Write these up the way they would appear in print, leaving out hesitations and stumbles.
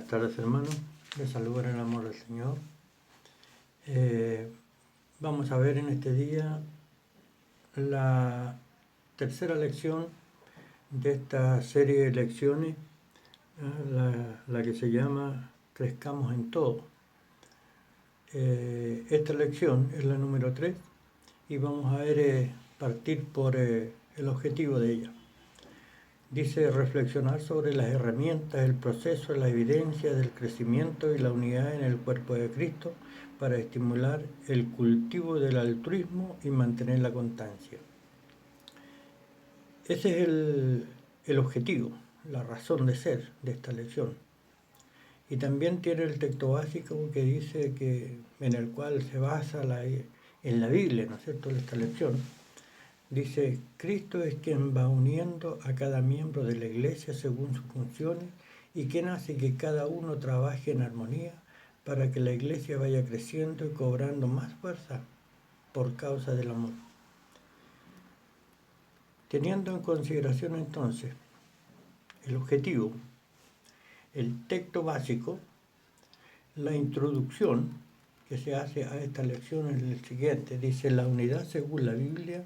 Buenas tardes, hermanos. Les saludo en el amor del Señor. Vamos a ver en este día la tercera lección de esta serie de lecciones, la que se llama Crezcamos en todo. Esta lección es la número 3 y vamos a ver partir por el objetivo de ella. Dice reflexionar sobre las herramientas, el proceso, la evidencia del crecimiento y la unidad en el cuerpo de Cristo para estimular el cultivo del altruismo y mantener la constancia. Ese es el objetivo, la razón de ser de esta lección. Y también tiene el texto básico que dice que en el cual se basa en la Biblia, ¿no es cierto?, de esta lección. Dice, Cristo es quien va uniendo a cada miembro de la iglesia según sus funciones y quien hace que cada uno trabaje en armonía para que la iglesia vaya creciendo y cobrando más fuerza por causa del amor. Teniendo en consideración entonces el objetivo, el texto básico, la introducción que se hace a esta lección es el siguiente. Dice, la unidad según la Biblia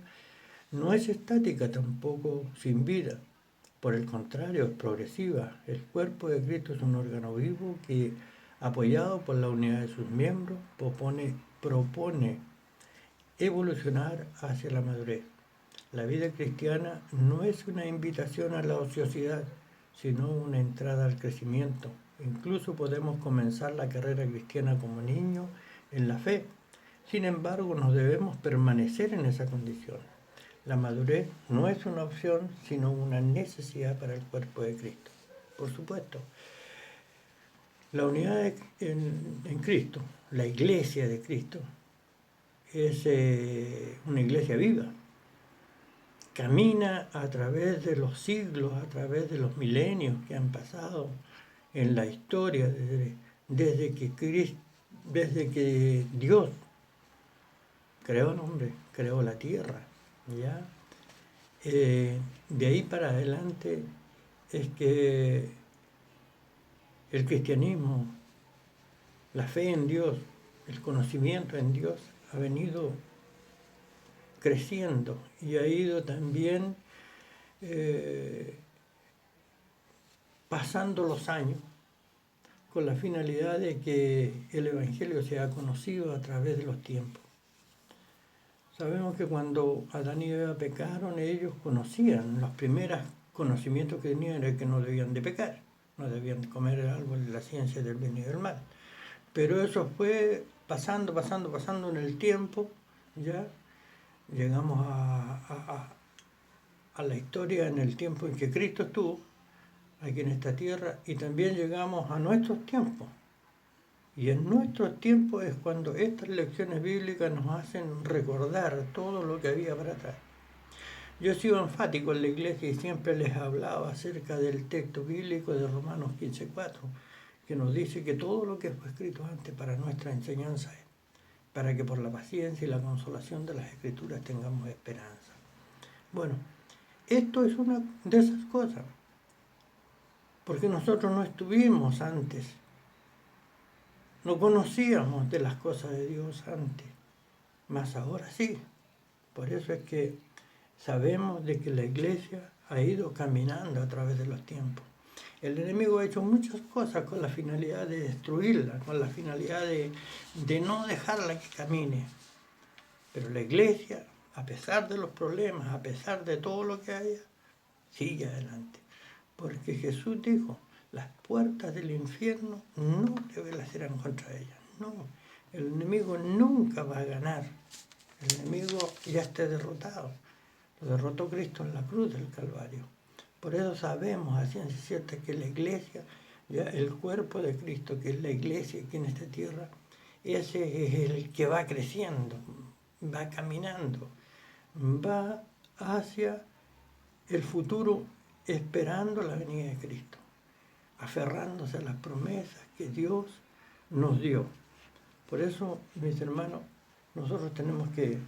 no es estática, tampoco sin vida. Por el contrario, es progresiva. El cuerpo de Cristo es un órgano vivo que, apoyado por la unidad de sus miembros, propone evolucionar hacia la madurez. La vida cristiana no es una invitación a la ociosidad, sino una entrada al crecimiento. Incluso podemos comenzar la carrera cristiana como niños en la fe. Sin embargo, nos debemos permanecer en esa condición. La madurez no es una opción, sino una necesidad para el cuerpo de Cristo. Por supuesto, la unidad en Cristo, la iglesia de Cristo, es una iglesia viva. Camina a través de los siglos, a través de los milenios que han pasado en la historia, desde que Dios creó al hombre, creó la tierra, ¿ya? De ahí para adelante es que el cristianismo, la fe en Dios, el conocimiento en Dios ha venido creciendo y ha ido también pasando los años con la finalidad de que el Evangelio sea conocido a través de los tiempos. Sabemos que cuando Adán y Eva pecaron, ellos conocían, los primeros conocimientos que tenían era que no debían de pecar, no debían de comer el árbol de la ciencia del bien y del mal. Pero eso fue pasando en el tiempo, ya llegamos a la historia en el tiempo en que Cristo estuvo aquí en esta tierra y también llegamos a nuestros tiempos. Y en nuestros tiempos es cuando estas lecciones bíblicas nos hacen recordar todo lo que había para atrás. Yo he sido enfático en la iglesia y siempre les hablaba acerca del texto bíblico de Romanos 15:4, que nos dice que todo lo que fue escrito antes para nuestra enseñanza es para que por la paciencia y la consolación de las Escrituras tengamos esperanza. Bueno, esto es una de esas cosas, porque nosotros no estuvimos antes. No conocíamos de las cosas de Dios antes, mas ahora sí. Por eso es que sabemos de que la iglesia ha ido caminando a través de los tiempos. El enemigo ha hecho muchas cosas con la finalidad de destruirla, con la finalidad de no dejarla que camine. Pero la iglesia, a pesar de los problemas, a pesar de todo lo que haya, sigue adelante. Porque Jesús dijo, las puertas del infierno no prevalecerán contra ellas. No, el enemigo nunca va a ganar. El enemigo ya está derrotado. Lo derrotó Cristo en la cruz del Calvario. Por eso sabemos a ciencia cierta que la iglesia, ya el cuerpo de Cristo, que es la iglesia aquí en esta tierra, ese es el que va creciendo, va caminando, va hacia el futuro esperando la venida de Cristo, aferrándose a las promesas que Dios nos dio. Por eso, mis hermanos, nosotros tenemos que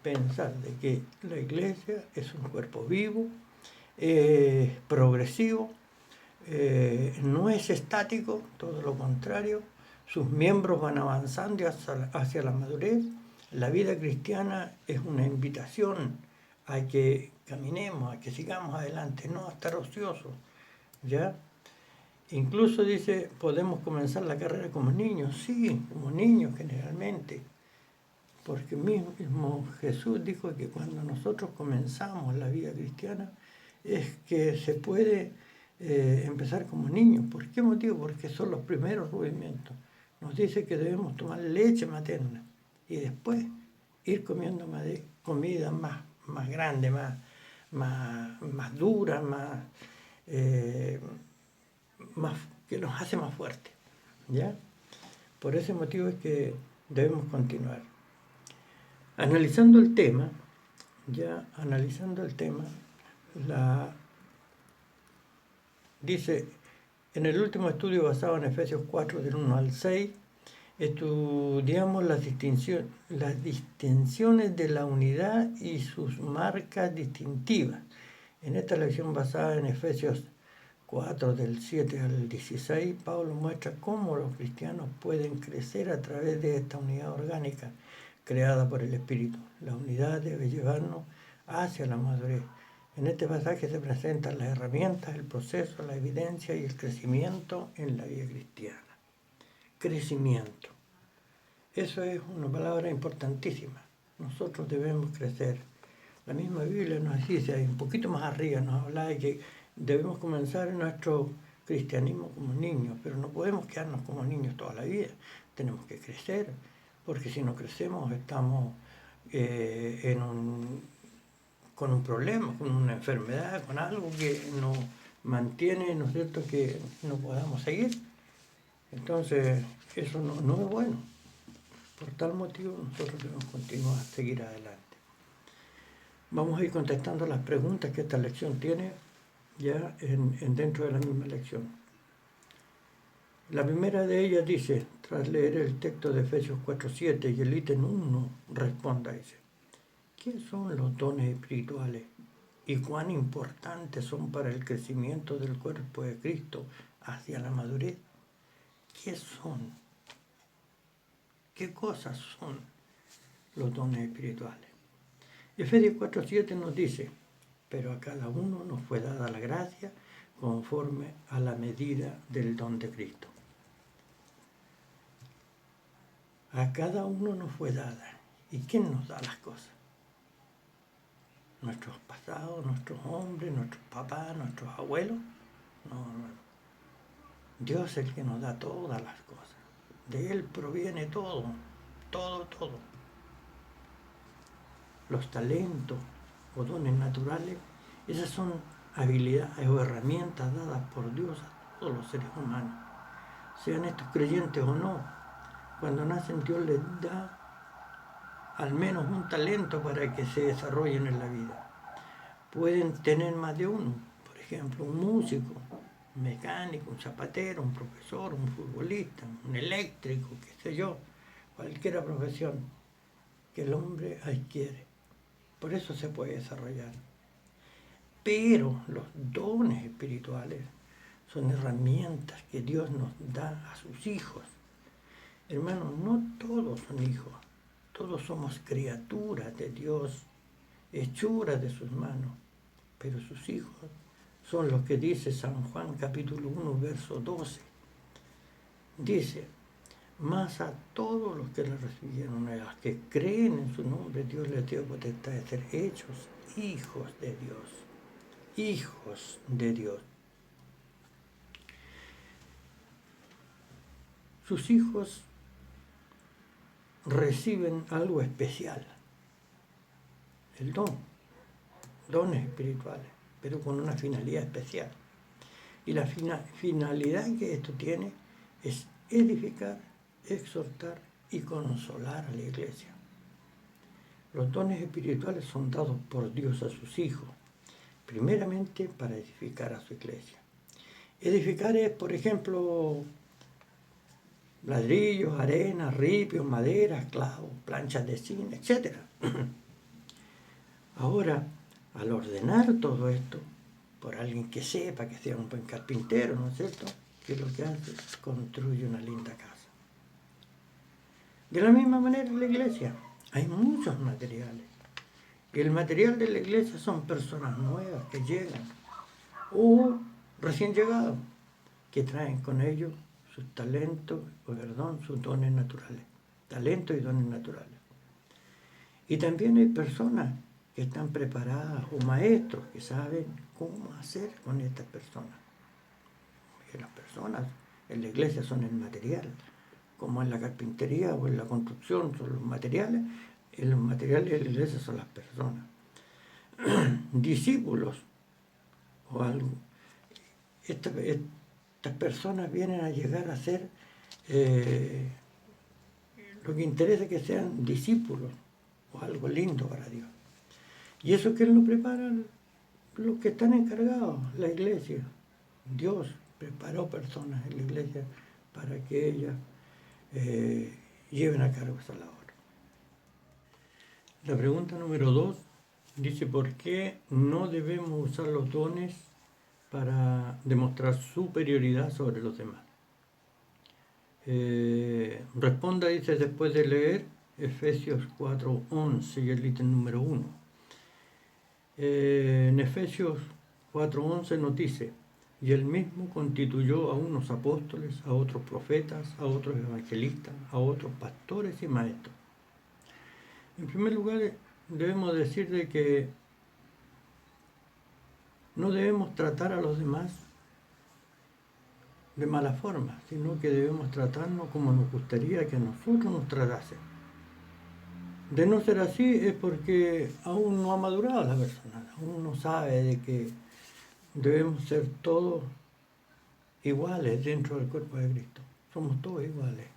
pensar de que la iglesia es un cuerpo vivo, progresivo, no es estático, todo lo contrario, sus miembros van avanzando hacia la madurez. La vida cristiana es una invitación a que caminemos, a que sigamos adelante, no a estar ociosos, ¿ya? Incluso dice, podemos comenzar la carrera como niños, sí, como niños generalmente, porque mismo Jesús dijo que cuando nosotros comenzamos la vida cristiana es que se puede empezar como niños. ¿Por qué motivo? Porque son los primeros rudimentos. Nos dice que debemos tomar leche materna y después ir comiendo comida más grande, más dura, más que nos hace más fuertes, ¿ya? Por ese motivo es que debemos continuar. Analizando el tema, dice, en el último estudio basado en Efesios 4, del 1 al 6, estudiamos las distinciones de la unidad y sus marcas distintivas. En esta lección basada en Efesios 4, del 7 al 16, Pablo muestra cómo los cristianos pueden crecer a través de esta unidad orgánica creada por el Espíritu. La unidad debe llevarnos hacia la madurez. En este pasaje se presentan las herramientas, el proceso, la evidencia y el crecimiento en la vida cristiana. Crecimiento. Eso es una palabra importantísima. Nosotros debemos crecer. La misma Biblia nos dice, un poquito más arriba, nos habla de que debemos comenzar nuestro cristianismo como niños, pero no podemos quedarnos como niños toda la vida. Tenemos que crecer, porque si no crecemos estamos con un problema, con una enfermedad, con algo que nos mantiene, ¿no es cierto?, que no podamos seguir. Entonces, eso no es bueno. Por tal motivo, nosotros debemos continuar a seguir adelante. Vamos a ir contestando las preguntas que esta lección tiene ya dentro de la misma lección. La primera de ellas dice, tras leer el texto de Efesios 4:7 y el ítem 1, responda, dice, ¿qué son los dones espirituales y cuán importantes son para el crecimiento del cuerpo de Cristo hacia la madurez? ¿Qué son? ¿Qué cosas son los dones espirituales? Efesios 4:7 nos dice, pero a cada uno nos fue dada la gracia conforme a la medida del don de Cristo. A cada uno nos fue dada. ¿Y quién nos da las cosas? ¿Nuestros pasados, nuestros hombres, nuestros papás, nuestros abuelos? No. Dios es el que nos da todas las cosas. De Él proviene todo. Los talentos o dones naturales, esas son habilidades o herramientas dadas por Dios a todos los seres humanos, sean estos creyentes o no. Cuando nacen, Dios les da al menos un talento para que se desarrollen en la vida. Pueden tener más de uno, por ejemplo, un músico, un mecánico, un zapatero, un profesor, un futbolista, un eléctrico, qué sé yo, cualquier profesión que el hombre adquiere. Por eso se puede desarrollar. Pero los dones espirituales son herramientas que Dios nos da a sus hijos. Hermanos, no todos son hijos, todos somos criaturas de Dios, hechuras de sus manos, pero sus hijos son los que dice San Juan capítulo 1, verso 12. Dice, mas a todos los que le recibieron, a los que creen en su nombre, Dios les dio potestad de ser hechos hijos de Dios. Hijos de Dios. Sus hijos reciben algo especial, el dones espirituales, pero con una finalidad especial. Y la finalidad que esto tiene es edificar, exhortar y consolar a la iglesia. Los dones espirituales son dados por Dios a sus hijos, primeramente para edificar a su iglesia. Edificar es, por ejemplo, ladrillos, arena, ripios, madera, clavos, planchas de zinc, etc. Ahora, al ordenar todo esto, por alguien que sepa, que sea un buen carpintero, ¿no es cierto? Que lo que hace es construye una linda casa. De la misma manera en la iglesia hay muchos materiales. El material de la iglesia son personas nuevas que llegan o recién llegados, que traen con ellos sus talentos, sus dones naturales, talentos y dones naturales. Y también hay personas que están preparadas o maestros que saben cómo hacer con estas personas. Que las personas en la iglesia son el material, como en la carpintería o en la construcción son los materiales, y los materiales de la iglesia son las personas. Discípulos o algo. Estas personas vienen a llegar a ser, lo que interesa es que sean discípulos o algo lindo para Dios. Y eso que lo preparan los que están encargados, la iglesia. Dios preparó personas en la iglesia para que ellas lleven a cabo esa labor. La pregunta número 2 dice: ¿por qué no debemos usar los dones para demostrar superioridad sobre los demás? Responda, dice, después de leer Efesios 4:11 y el ítem número 1. En Efesios 4:11 nos dice: y él mismo constituyó a unos apóstoles, a otros profetas, a otros evangelistas, a otros pastores y maestros. En primer lugar, debemos decir de que no debemos tratar a los demás de mala forma, sino que debemos tratarnos como nos gustaría que a nosotros nos tratasen. De no ser así es porque aún no ha madurado la persona, aún no sabe de que debemos ser todos iguales dentro del cuerpo de Cristo. Somos todos iguales.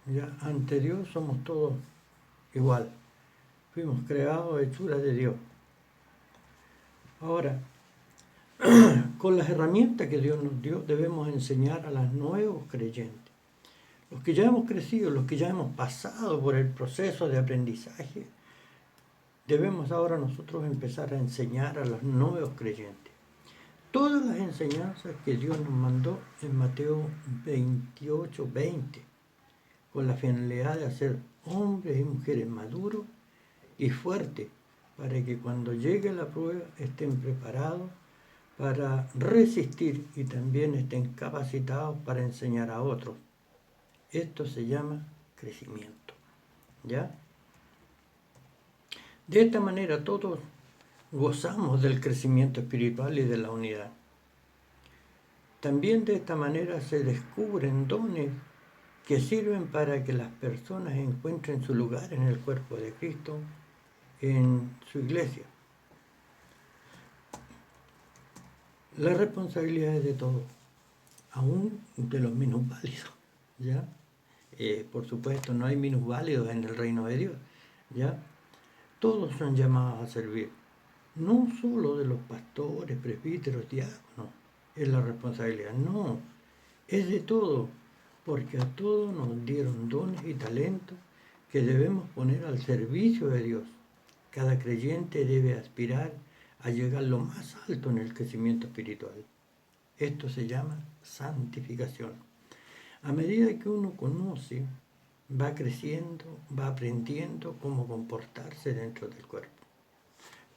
¿Ya? Ante Dios somos todos igual. Fuimos creados hechuras de Dios. Ahora, con las herramientas que Dios nos dio, debemos enseñar a los nuevos creyentes. Los que ya hemos crecido, los que ya hemos pasado por el proceso de aprendizaje, debemos ahora nosotros empezar a enseñar a los nuevos creyentes todas las enseñanzas que Dios nos mandó en Mateo 28:20, con la finalidad de hacer hombres y mujeres maduros y fuertes, para que cuando llegue la prueba estén preparados para resistir y también estén capacitados para enseñar a otros. Esto se llama crecimiento, ¿ya? De esta manera todos gozamos del crecimiento espiritual y de la unidad. También de esta manera se descubren dones que sirven para que las personas encuentren su lugar en el cuerpo de Cristo, en su iglesia. La responsabilidad es de todos, aún de los minusválidos, ¿ya? Por supuesto, no hay minusválidos en el reino de Dios, ¿ya? Todos son llamados a servir, no solo de los pastores, presbíteros, diáconos, es la responsabilidad, no, es de todos, porque a todos nos dieron dones y talentos que debemos poner al servicio de Dios. Cada creyente debe aspirar a llegar lo más alto en el crecimiento espiritual. Esto se llama santificación. A medida que uno conoce, va creciendo, va aprendiendo cómo comportarse dentro del cuerpo.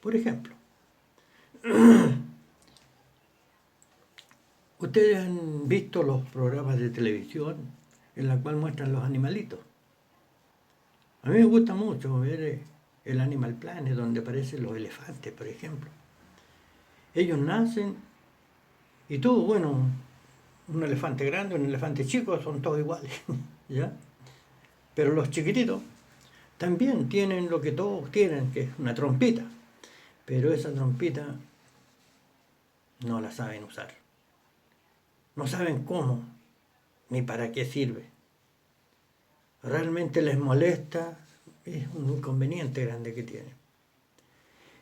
Por ejemplo, ustedes han visto los programas de televisión en los cuales muestran los animalitos. A mí me gusta mucho ver el Animal Planet, donde aparecen los elefantes, por ejemplo. Ellos nacen y todo, bueno, un elefante grande, un elefante chico, son todos iguales, ¿ya? Pero los chiquititos también tienen lo que todos tienen, que es una trompita, pero esa trompita no la saben usar. No saben cómo, ni para qué sirve. Realmente les molesta, es un inconveniente grande que tienen.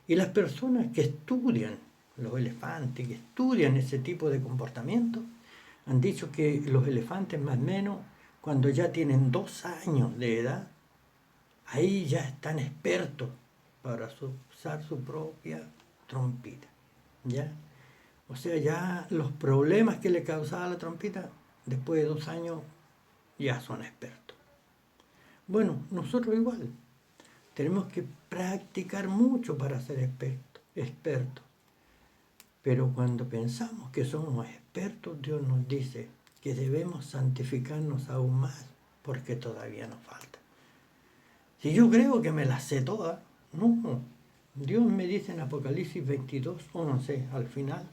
Y las personas que estudian los elefantes, que estudian ese tipo de comportamiento, han dicho que los elefantes más o menos, cuando ya tienen 2 años de edad, ahí ya están expertos para usar su propia trompita, ¿ya? O sea, ya los problemas que le causaba la trompita, después de 2 años, ya son expertos. Bueno, nosotros igual. Tenemos que practicar mucho para ser expertos. Pero cuando pensamos que somos expertos, Dios nos dice que debemos santificarnos aún más, porque todavía nos falta. Si yo creo que me las sé todas, no. Dios me dice en Apocalipsis 22:11, al final,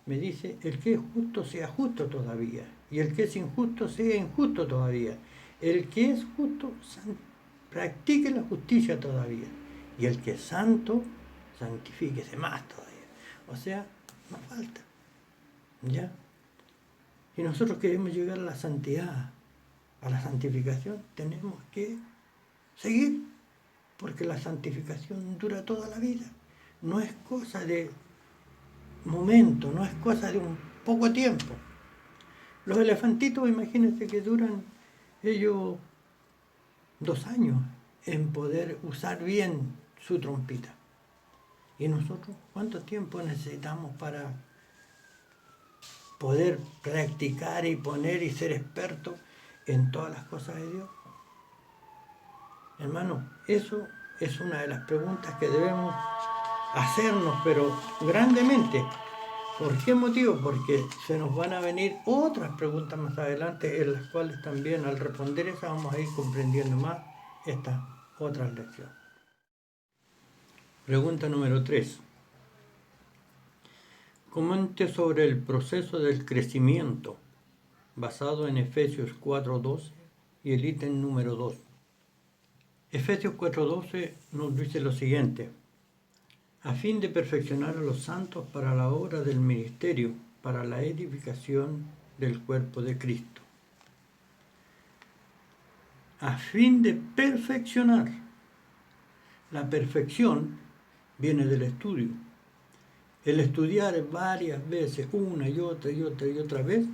me dice, el que es justo sea justo todavía, y el que es injusto sea injusto todavía. El que es justo practique la justicia todavía, y el que es santo, santifíquese más todavía. O sea, nos falta, ¿ya? Y nosotros queremos llegar a la santidad, a la santificación, tenemos que seguir, porque la santificación dura toda la vida. No es cosa de momento, no es cosa de un poco tiempo. Los elefantitos, imagínense que duran ellos 2 años en poder usar bien su trompita. ¿Y nosotros cuánto tiempo necesitamos para poder practicar y poner y ser expertos en todas las cosas de Dios? Hermano, eso es una de las preguntas que debemos hacernos, pero grandemente. ¿Por qué motivo? Porque se nos van a venir otras preguntas más adelante, en las cuales también al responder esas vamos a ir comprendiendo más estas otras lecciones. Pregunta número 3. Comente sobre el proceso del crecimiento basado en Efesios 4:12 y el ítem número 2. Efesios 4:12 nos dice lo siguiente: a fin de perfeccionar a los santos para la obra del ministerio, para la edificación del cuerpo de Cristo. A fin de perfeccionar. La perfección viene del estudio. El estudiar varias veces, una y otra vez,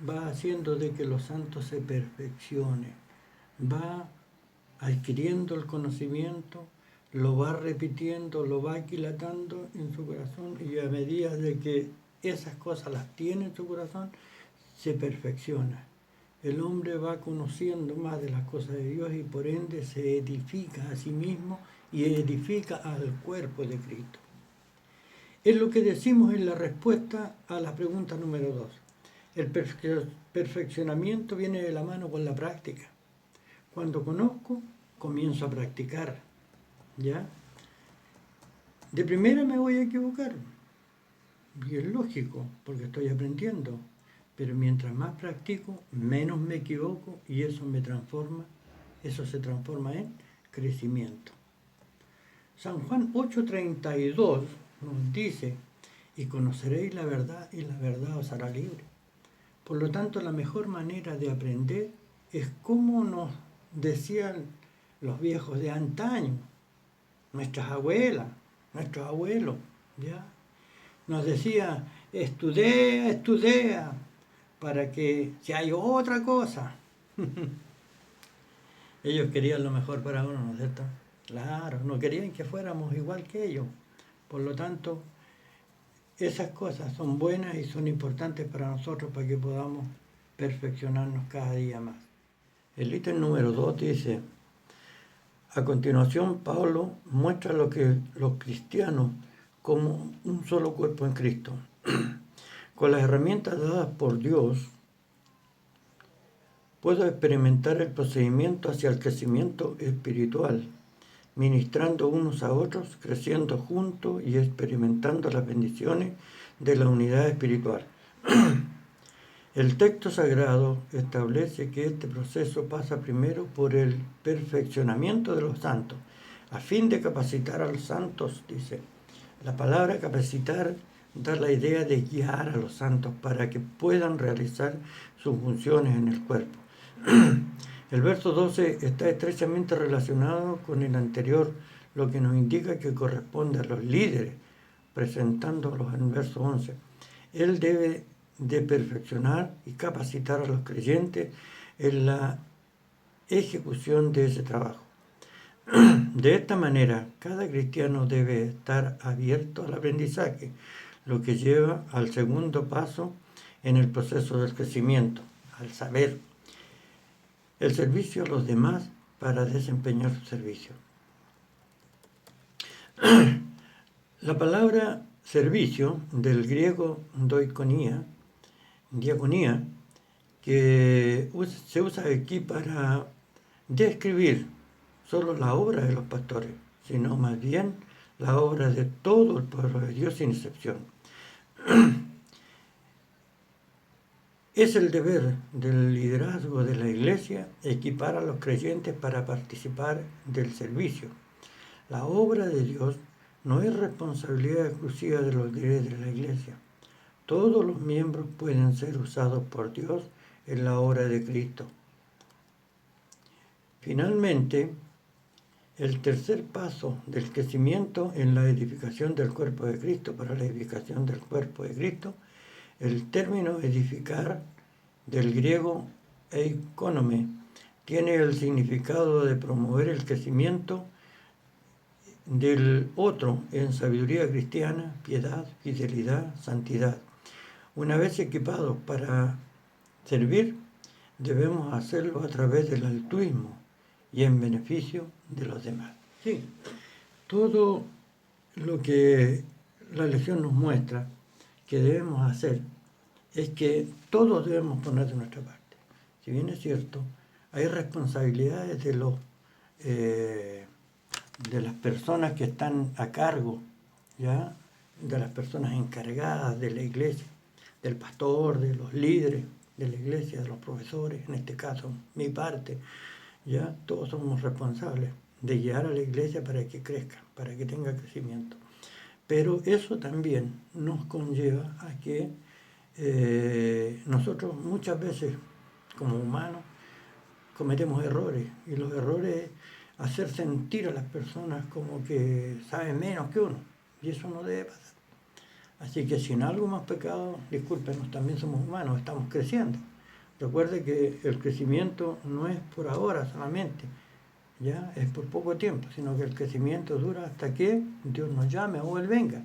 va haciendo de que los santos se perfeccionen. Va adquiriendo el conocimiento, lo va repitiendo, lo va aquilatando en su corazón, y a medida de que esas cosas las tiene en su corazón, se perfecciona. El hombre va conociendo más de las cosas de Dios y por ende se edifica a sí mismo y edifica al cuerpo de Cristo. Es lo que decimos en la respuesta a la pregunta número 2. El perfeccionamiento viene de la mano con la práctica. Cuando conozco, comienzo a practicar, ¿ya? De primera me voy a equivocar, y es lógico, porque estoy aprendiendo, pero mientras más practico, menos me equivoco, y eso se transforma en crecimiento. San Juan 8:32 nos dice, y conoceréis la verdad, y la verdad os hará libre. Por lo tanto, la mejor manera de aprender es como nos decían los viejos de antaño, nuestras abuelas, nuestros abuelos, ¿ya? Nos decía, estudia, para que si hay otra cosa. Ellos querían lo mejor para uno, ¿no es cierto? Claro, no querían que fuéramos igual que ellos. Por lo tanto, esas cosas son buenas y son importantes para nosotros para que podamos perfeccionarnos cada día más. El ítem número 2 dice, a continuación Pablo muestra lo que los cristianos como un solo cuerpo en Cristo. Con las herramientas dadas por Dios, puedo experimentar el procedimiento hacia el crecimiento espiritual, ministrando unos a otros, creciendo juntos y experimentando las bendiciones de la unidad espiritual. El texto sagrado establece que este proceso pasa primero por el perfeccionamiento de los santos, a fin de capacitar a los santos, dice. La palabra capacitar da la idea de guiar a los santos para que puedan realizar sus funciones en el cuerpo. El verso 12 está estrechamente relacionado con el anterior, lo que nos indica que corresponde a los líderes, presentándolos en el verso 11. Él debe de perfeccionar y capacitar a los creyentes en la ejecución de ese trabajo. De esta manera, cada cristiano debe estar abierto al aprendizaje, lo que lleva al segundo paso en el proceso del crecimiento, al saber, el servicio a los demás para desempeñar su servicio. La palabra servicio, del griego diaconía, que se usa aquí para describir solo la obra de los pastores, sino más bien la obra de todo el pueblo de Dios sin excepción. Es el deber del liderazgo de la Iglesia equipar a los creyentes para participar del servicio. La obra de Dios no es responsabilidad exclusiva de los líderes de la Iglesia. Todos los miembros pueden ser usados por Dios en la obra de Cristo. Finalmente, el tercer paso del crecimiento en la edificación del cuerpo de Cristo, para la edificación del cuerpo de Cristo, el término edificar, del griego eikonome, tiene el significado de promover el crecimiento del otro en sabiduría cristiana, piedad, fidelidad, santidad. Una vez equipados para servir, debemos hacerlo a través del altruismo y en beneficio de los demás. Sí, todo lo que la lección nos muestra que debemos hacer es que todos debemos poner de nuestra parte. Si bien es cierto, hay responsabilidades de las personas que están a cargo, ¿ya? De las personas encargadas de la iglesia, del pastor, de los líderes de la iglesia, de los profesores, en este caso mi parte, ¿ya? Todos somos responsables de guiar a la iglesia para que crezca, para que tenga crecimiento. Pero eso también nos conlleva a que nosotros muchas veces, como humanos, cometemos errores, y los errores es hacer sentir a las personas como que saben menos que uno, y eso no debe pasar. Así que si en algo hemos pecado, discúlpenos, también somos humanos, estamos creciendo. Recuerde que el crecimiento no es por ahora solamente, ya es por poco tiempo, sino que el crecimiento dura hasta que Dios nos llame o Él venga.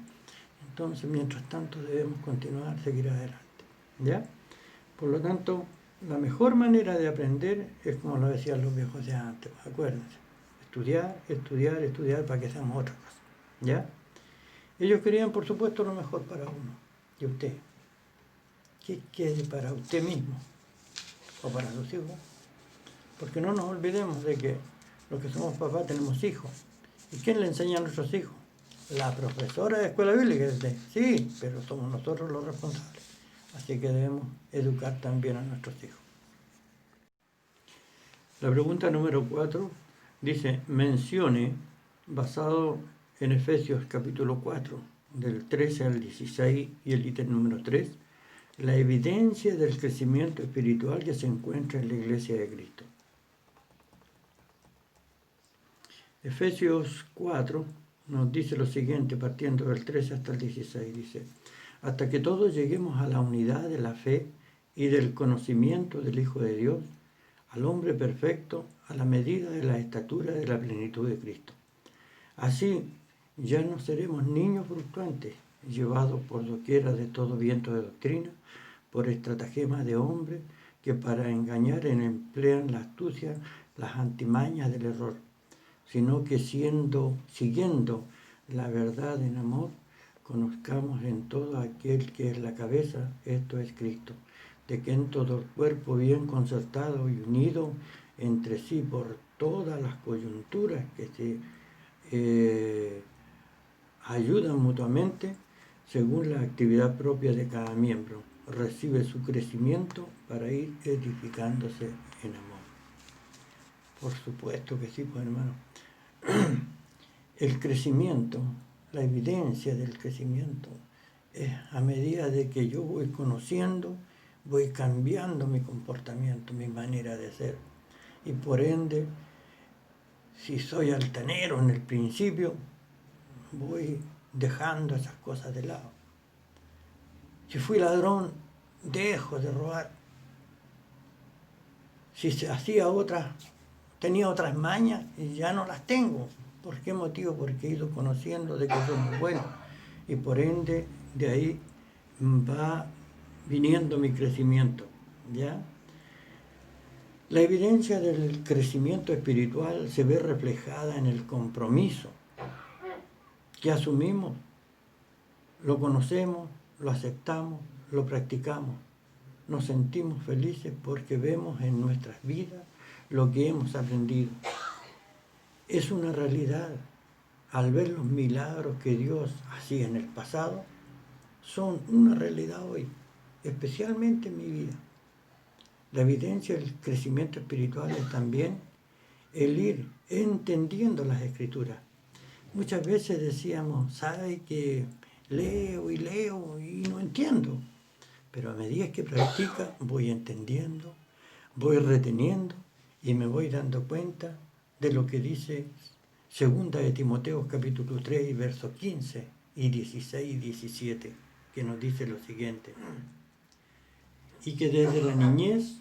Entonces, mientras tanto, debemos continuar, seguir adelante, ¿ya? Por lo tanto, la mejor manera de aprender es como lo decían los viejos de antes, acuérdense, estudiar, estudiar, estudiar para que seamos otra cosa, ¿ya? Ellos querían, por supuesto, lo mejor para uno y usted. ¿Qué quiere para usted mismo o para sus hijos? Porque no nos olvidemos de que los que somos papás tenemos hijos. ¿Y quién le enseña a nuestros hijos? La profesora de escuela bíblica, sí, pero somos nosotros los responsables. Así que debemos educar también a nuestros hijos. La pregunta número 4 dice, mencione, basado en Efesios capítulo 4, del 13 al 16 y el ítem número 3, la evidencia del crecimiento espiritual que se encuentra en la Iglesia de Cristo. Efesios 4 nos dice lo siguiente, partiendo del 13 hasta el 16, dice, hasta que todos lleguemos a la unidad de la fe y del conocimiento del Hijo de Dios, al hombre perfecto, a la medida de la estatura de la plenitud de Cristo. Así ya no seremos niños fluctuantes, llevados por doquiera de todo viento de doctrina, por estratagemas de hombres que para engañar emplean la astucia, las antimañas del error, sino que siguiendo la verdad en amor, conozcamos en todo aquel que es la cabeza, esto es Cristo, de que en todo el cuerpo bien concertado y unido entre sí por todas las coyunturas que se ayudan mutuamente, según la actividad propia de cada miembro, recibe su crecimiento para ir edificándose en amor. Por supuesto que sí, pues hermano. El crecimiento, la evidencia del crecimiento, es a medida de que yo voy conociendo, voy cambiando mi comportamiento, mi manera de ser. Y por ende, si soy altanero en el principio, voy dejando esas cosas de lado. Si fui ladrón, dejo de robar. Si se hacía tenía otras mañas y ya no las tengo. ¿Por qué motivo? Porque he ido conociendo de que soy muy bueno y por ende de ahí va viniendo mi crecimiento, ¿ya? La evidencia del crecimiento espiritual se ve reflejada en el compromiso que asumimos, lo conocemos, lo aceptamos, lo practicamos. Nos sentimos felices porque vemos en nuestras vidas lo que hemos aprendido. Es una realidad. Al ver los milagros que Dios hacía en el pasado, son una realidad hoy, especialmente en mi vida. La evidencia del crecimiento espiritual es también el ir entendiendo las Escrituras. Muchas veces decíamos, ¿sabe que leo y no entiendo? Pero a medida que practica, voy entendiendo, voy reteniendo y me voy dando cuenta de lo que dice Segunda de Timoteo capítulo 3 y versos 15 y 16 y 17, que nos dice lo siguiente: y que desde la niñez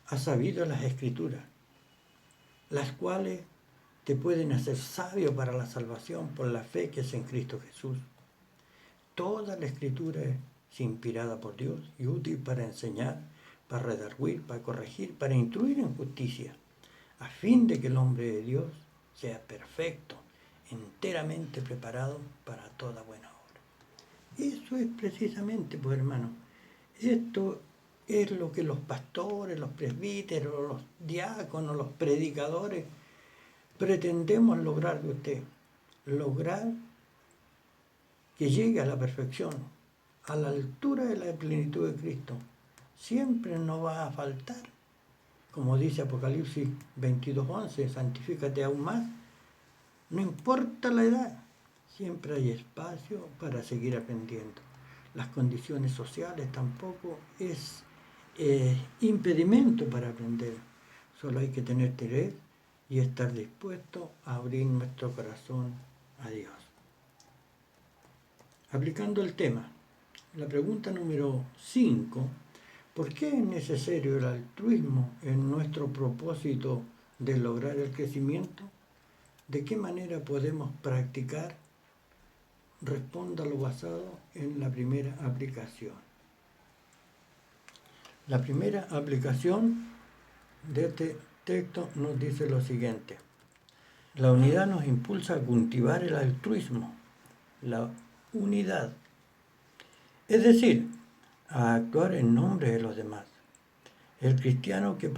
has sabido las Escrituras, las cuales te pueden hacer sabio para la salvación por la fe que es en Cristo Jesús. Toda la Escritura es inspirada por Dios y útil para enseñar, para redarguir, para corregir, para instruir en justicia, a fin de que el hombre de Dios sea perfecto, enteramente preparado para toda buena obra. Eso es precisamente, pues hermano, esto es lo que los pastores, los presbíteros, los diáconos, los predicadores pretendemos lograr de usted. Lograr que llegue a la perfección, a la altura de la plenitud de Cristo. Siempre no va a faltar. Como dice Apocalipsis 22:11, santifícate aún más. No importa la edad, siempre hay espacio para seguir aprendiendo. Las condiciones sociales tampoco es impedimento para aprender. Solo hay que tener interés y estar dispuesto a abrir nuestro corazón a Dios. Aplicando el tema, la pregunta número 5, ¿por qué es necesario el altruismo en nuestro propósito de lograr el crecimiento? ¿De qué manera podemos practicar? Responda lo basado en la primera aplicación. La primera aplicación de este texto nos dice lo siguiente: la unidad nos impulsa a cultivar el altruismo, la unidad, es decir, a actuar en nombre de los demás. El cristiano que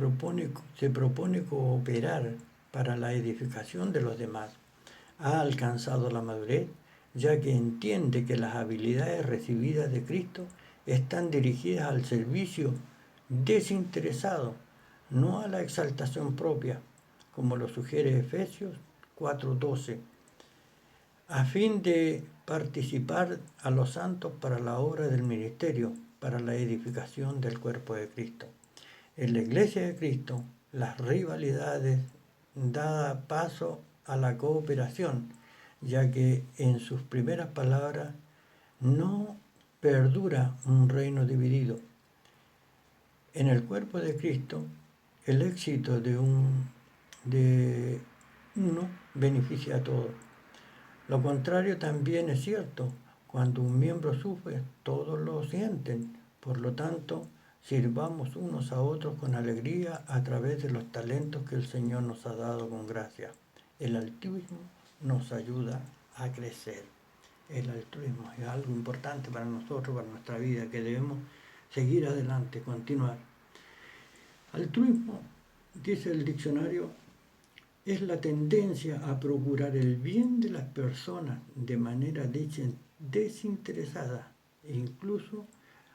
se propone cooperar para la edificación de los demás ha alcanzado la madurez, ya que entiende que las habilidades recibidas de Cristo están dirigidas al servicio desinteresado, no a la exaltación propia, como lo sugiere Efesios 4:12, a fin de participar a los santos para la obra del ministerio, para la edificación del cuerpo de Cristo. En la Iglesia de Cristo, las rivalidades dan paso a la cooperación, ya que en sus primeras palabras no perdura un reino dividido. En el cuerpo de Cristo, el éxito de uno beneficia a todos. Lo contrario también es cierto. Cuando un miembro sufre, todos lo sienten. Por lo tanto, sirvamos unos a otros con alegría a través de los talentos que el Señor nos ha dado con gracia. El altruismo nos ayuda a crecer. El altruismo es algo importante para nosotros, para nuestra vida, que debemos seguir adelante, continuar. Altruismo, dice el diccionario, es la tendencia a procurar el bien de las personas de manera desinteresada e incluso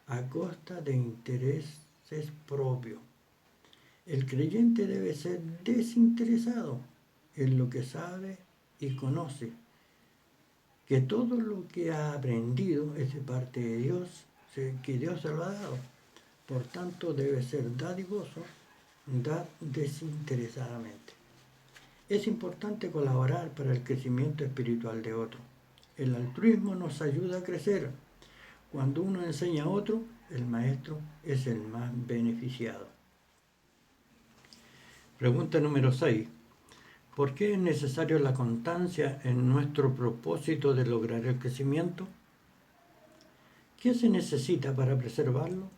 a costa de intereses propios. El creyente debe ser desinteresado en lo que sabe y conoce, que todo lo que ha aprendido es de parte de Dios, que Dios se lo ha dado. Por tanto, debe ser dadivoso, dar desinteresadamente. Es importante colaborar para el crecimiento espiritual de otro. El altruismo nos ayuda a crecer. Cuando uno enseña a otro, el maestro es el más beneficiado. Pregunta número 6. ¿Por qué es necesario la constancia en nuestro propósito de lograr el crecimiento? ¿Qué se necesita para preservarlo?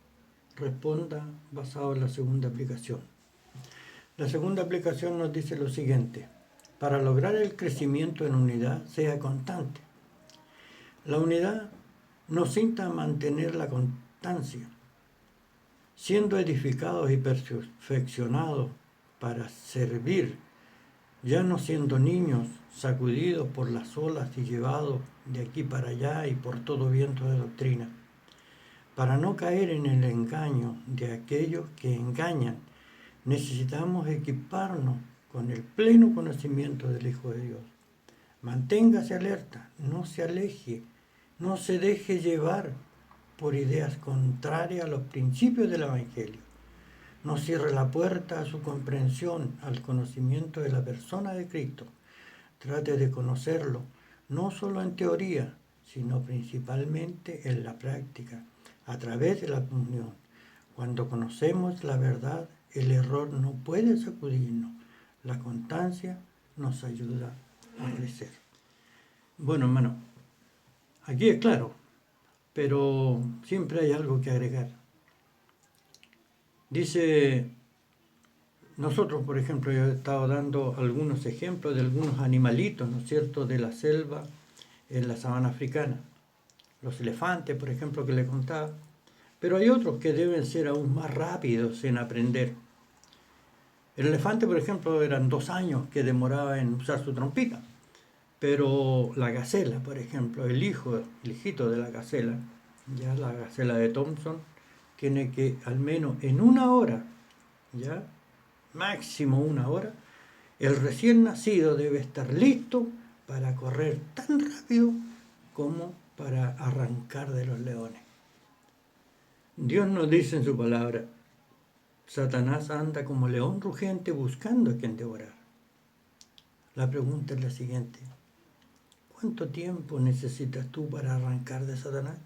Responda basado en la segunda aplicación. La segunda aplicación nos dice lo siguiente: para lograr el crecimiento en unidad, sea constante. La unidad nos insta a mantener la constancia, siendo edificados y perfeccionados para servir, ya no siendo niños sacudidos por las olas y llevados de aquí para allá y por todo viento de doctrina, para no caer en el engaño de aquellos que engañan. Necesitamos equiparnos con el pleno conocimiento del Hijo de Dios. Manténgase alerta, no se aleje, no se deje llevar por ideas contrarias a los principios del Evangelio. No cierre la puerta a su comprensión, al conocimiento de la persona de Cristo. Trate de conocerlo, no solo en teoría, sino principalmente en la práctica, a través de la comunión. Cuando conocemos la verdad, el error no puede sacudirnos. La constancia nos ayuda a crecer. Bueno, hermano, aquí es claro, pero siempre hay algo que agregar. Dice, nosotros, por ejemplo, yo he estado dando algunos ejemplos de algunos animalitos, ¿no es cierto?, de la selva en la sabana africana. Los elefantes, por ejemplo, que le contaba. Pero hay otros que deben ser aún más rápidos en aprender. El elefante, por ejemplo, eran 2 años que demoraba en usar su trompita. Pero la gacela, por ejemplo, el hijito de la gacela, ya la gacela de Thompson, tiene que al menos en 1 hora, ya máximo 1 hora, el recién nacido debe estar listo para correr tan rápido como para arrancar de los leones. Dios nos dice en su palabra: Satanás anda como león rugiente buscando a quien devorar. La pregunta es la siguiente: ¿cuánto tiempo necesitas tú para arrancar de Satanás?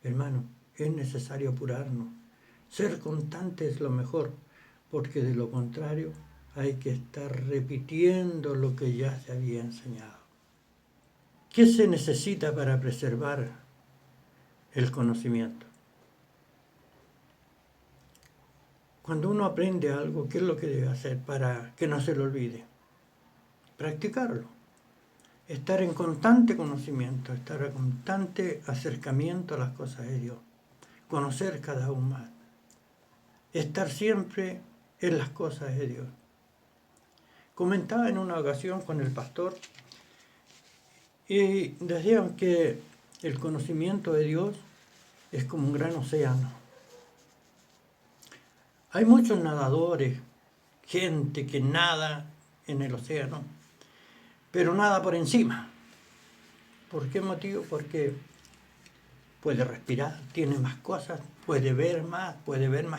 Hermano, es necesario apurarnos. Ser constante es lo mejor, porque de lo contrario hay que estar repitiendo lo que ya se había enseñado. ¿Qué se necesita para preservar el conocimiento? Cuando uno aprende algo, ¿qué es lo que debe hacer para que no se lo olvide? Practicarlo. Estar en constante conocimiento, estar en constante acercamiento a las cosas de Dios. Conocer cada uno más. Estar siempre en las cosas de Dios. Comentaba en una ocasión con el pastor y decían que el conocimiento de Dios es como un gran océano. Hay muchos nadadores, gente que nada en el océano, pero nada por encima. ¿Por qué motivo? Porque puede respirar, tiene más cosas, puede ver más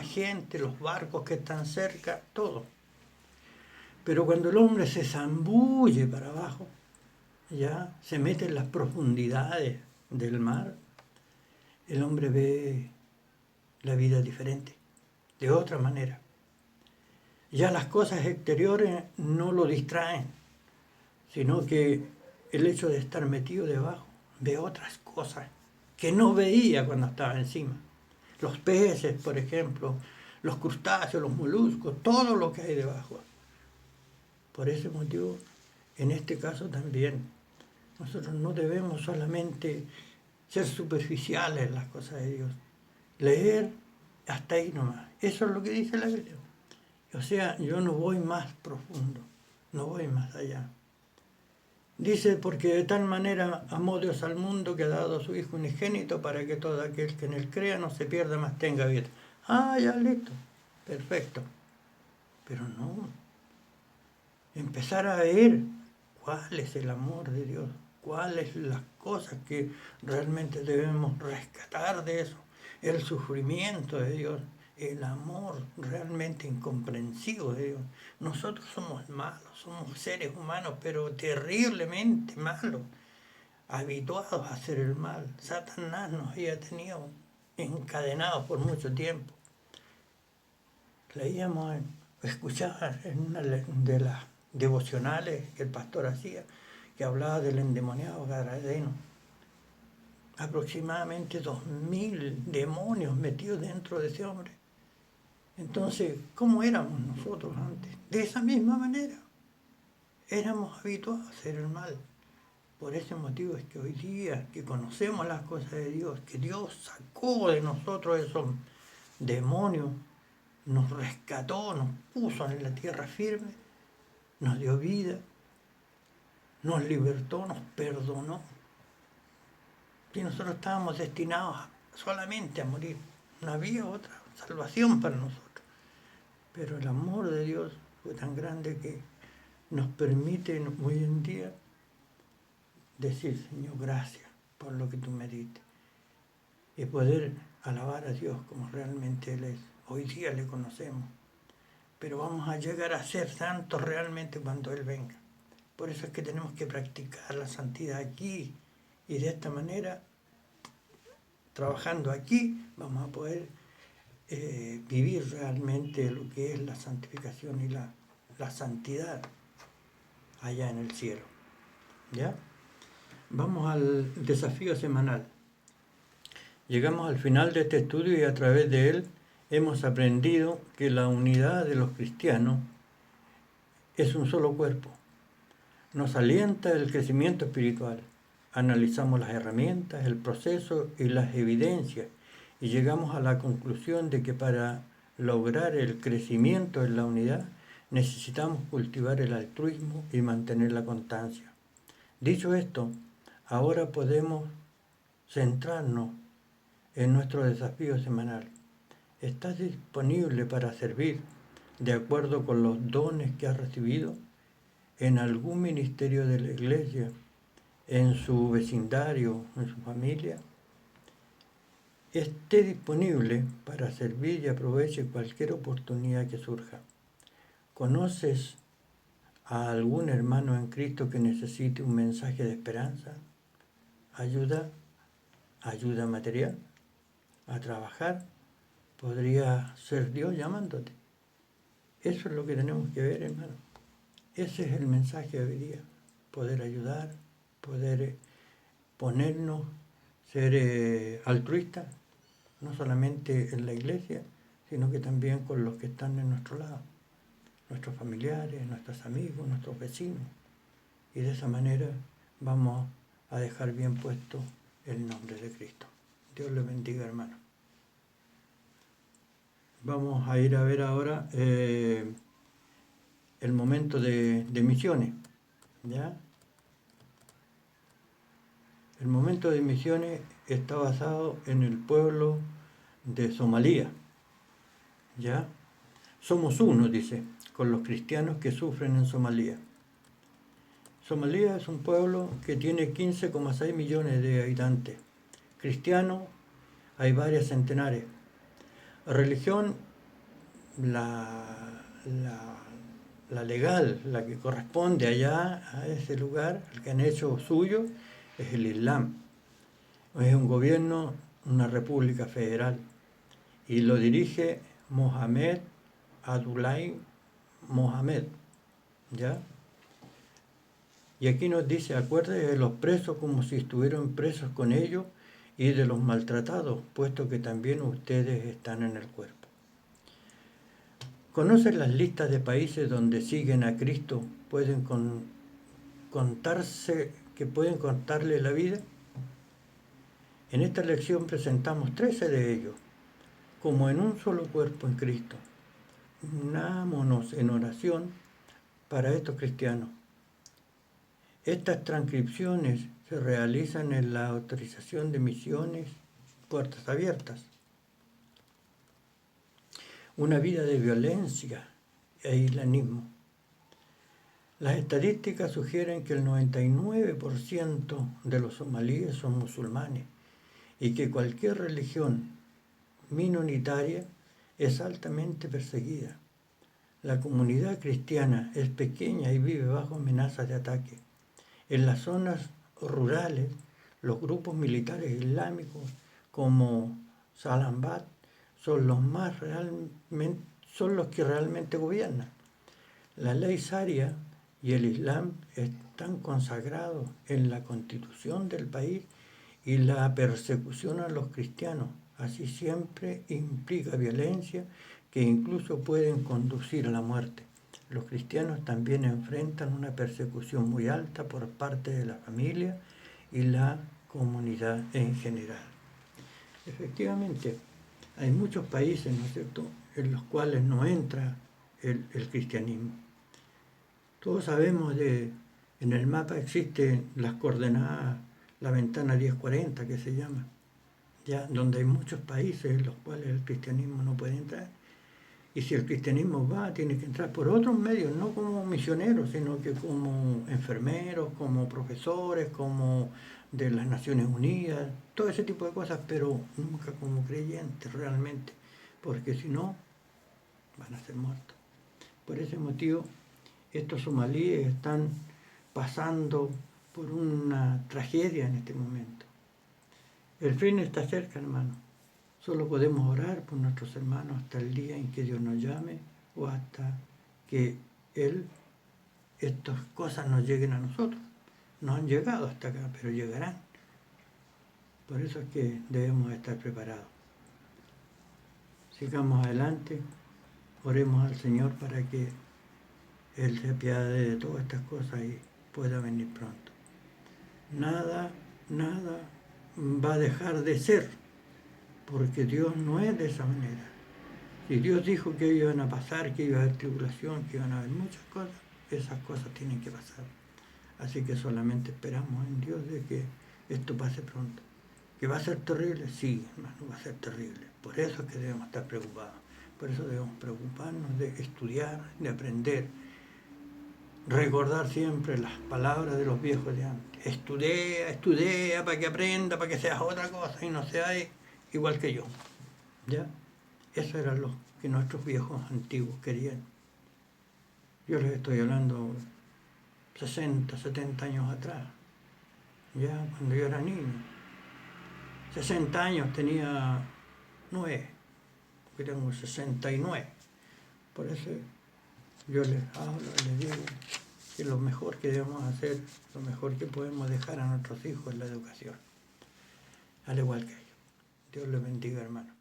gente, los barcos que están cerca, todo. Pero cuando el hombre se zambulle para abajo, ya se mete en las profundidades del mar, el hombre ve la vida diferente, de otra manera. Ya las cosas exteriores no lo distraen, sino que el hecho de estar metido debajo ve otras cosas que no veía cuando estaba encima. Los peces, por ejemplo, los crustáceos, los moluscos, todo lo que hay debajo. Por ese motivo, en este caso también, nosotros no debemos solamente ser superficiales en las cosas de Dios. Leer hasta ahí nomás. Eso es lo que dice la Biblia. O sea, yo no voy más profundo, no voy más allá. Dice, porque de tal manera amó Dios al mundo que ha dado a su Hijo unigénito para que todo aquel que en él crea no se pierda, mas tenga vida. Ah, ya listo, perfecto. Pero no, empezar a ver cuál es el amor de Dios, cuáles las cosas que realmente debemos rescatar de eso, el sufrimiento de Dios, el amor realmente incomprensivo de Dios. Nosotros somos malos, somos seres humanos, pero terriblemente malos, habituados a hacer el mal. Satanás nos había tenido encadenados por mucho tiempo. Leíamos, escuchaba en una de las devocionales que el pastor hacía, que hablaba del endemoniado Gadareno. aproximadamente 2000 demonios metidos dentro de ese hombre. Entonces, ¿cómo éramos nosotros antes? De esa misma manera. Éramos habituados a hacer el mal. Por ese motivo es que hoy día, que conocemos las cosas de Dios, que Dios sacó de nosotros esos demonios, nos rescató, nos puso en la tierra firme, nos dio vida, nos libertó, nos perdonó. Y nosotros estábamos destinados solamente a morir. No había otra salvación para nosotros. Pero el amor de Dios fue tan grande que nos permite hoy en día decir, Señor, gracias por lo que tú me diste. Y poder alabar a Dios como realmente Él es. Hoy día le conocemos. Pero vamos a llegar a ser santos realmente cuando Él venga. Por eso es que tenemos que practicar la santidad aquí. Y de esta manera, trabajando aquí, vamos a poder vivir realmente lo que es la santificación y la santidad allá en el cielo. ¿Ya? Vamos al desafío semanal. Llegamos al final de este estudio y a través de él hemos aprendido que la unidad de los cristianos es un solo cuerpo. Nos alienta el crecimiento espiritual. Analizamos las herramientas, el proceso y las evidencias y llegamos a la conclusión de que para lograr el crecimiento en la unidad necesitamos cultivar el altruismo y mantener la constancia. Dicho esto, ahora podemos centrarnos en nuestro desafío semanal. ¿Estás disponible para servir de acuerdo con los dones que has recibido en algún ministerio de la iglesia, en su vecindario, en su familia? Esté disponible para servir y aproveche cualquier oportunidad que surja. ¿Conoces a algún hermano en Cristo que necesite un mensaje de esperanza, ayuda material, a trabajar? Podría ser Dios llamándote. Eso es lo que tenemos que ver, hermano. Ese es el mensaje de hoy día. Poder ayudar, poder ponernos, ser altruistas, no solamente en la iglesia, sino que también con los que están en nuestro lado, nuestros familiares, nuestros amigos, nuestros vecinos. Y de esa manera vamos a dejar bien puesto el nombre de Cristo. Dios le bendiga, hermano. Vamos a ir a ver ahora el momento de misiones, ¿ya? El momento de misiones está basado en el pueblo de Somalia, ¿ya? Somos uno, dice, con los cristianos que sufren en Somalia. Somalia es un pueblo que tiene 15,6 millones de habitantes. Cristianos hay varias centenares. Religión, la legal, la que corresponde allá a ese lugar, el que han hecho suyo, es el Islam. Es un gobierno, una república federal, y lo dirige Mohamed Abdullahi Mohamed, ¿ya? Y aquí nos dice, acuérdate de los presos como si estuvieran presos con ellos y de los maltratados, puesto que también ustedes están en el cuerpo. ¿Conocen las listas de países donde siguen a Cristo? ¿Pueden pueden contarle la vida? En esta lección presentamos 13 de ellos, como en un solo cuerpo en Cristo. Unámonos en oración para estos cristianos. Estas transcripciones se realizan en la autorización de misiones Puertas Abiertas. Una vida de violencia e aislanismo. Las estadísticas sugieren que el 99% de los somalíes son musulmanes y que cualquier religión minoritaria es altamente perseguida. La comunidad cristiana es pequeña y vive bajo amenazas de ataque. En las zonas rurales, los grupos militares islámicos como Salambat son los que realmente gobiernan. La ley Sharia y el Islam están consagrados en la constitución del país y la persecución a los cristianos, así siempre implica violencia que incluso pueden conducir a la muerte. Los cristianos también enfrentan una persecución muy alta por parte de la familia y la comunidad en general. Efectivamente, hay muchos países, ¿no es cierto?, en los cuales no entra el cristianismo. Todos sabemos en el mapa existen las coordenadas, la ventana 1040 que se llama, ya donde hay muchos países en los cuales el cristianismo no puede entrar. Y si el cristianismo va, tiene que entrar por otros medios, no como misioneros, sino que como enfermeros, como profesores, como de las Naciones Unidas, todo ese tipo de cosas, pero nunca como creyentes realmente, porque si no, van a ser muertos. Por ese motivo, estos somalíes están pasando por una tragedia en este momento. El fin está cerca, hermano. Solo podemos orar por nuestros hermanos hasta el día en que Dios nos llame o hasta que estas cosas nos lleguen a nosotros. No han llegado hasta acá, pero llegarán. Por eso es que debemos estar preparados. Sigamos adelante, oremos al Señor para que Él se apiade de todas estas cosas y pueda venir pronto. Nada va a dejar de ser, porque Dios no es de esa manera. Si Dios dijo que iban a pasar, que iba a haber tribulación, que iban a haber muchas cosas, esas cosas tienen que pasar. Así que solamente esperamos en Dios de que esto pase pronto. ¿Que va a ser terrible? Sí, hermano, va a ser terrible. Por eso es que debemos estar preocupados. Por eso debemos preocuparnos de estudiar, de aprender. Recordar siempre las palabras de los viejos de antes. Estudia para que aprenda, para que seas otra cosa y no seas igual que yo. ¿Ya? Eso era lo que nuestros viejos antiguos querían. Yo les estoy hablando 60, 70 años atrás, ya cuando yo era niño. 60 años tenía 9, porque tengo 69. Por eso yo les hablo, les digo que lo mejor que debemos hacer, lo mejor que podemos dejar a nuestros hijos es la educación, al igual que ellos. Dios les bendiga, hermano.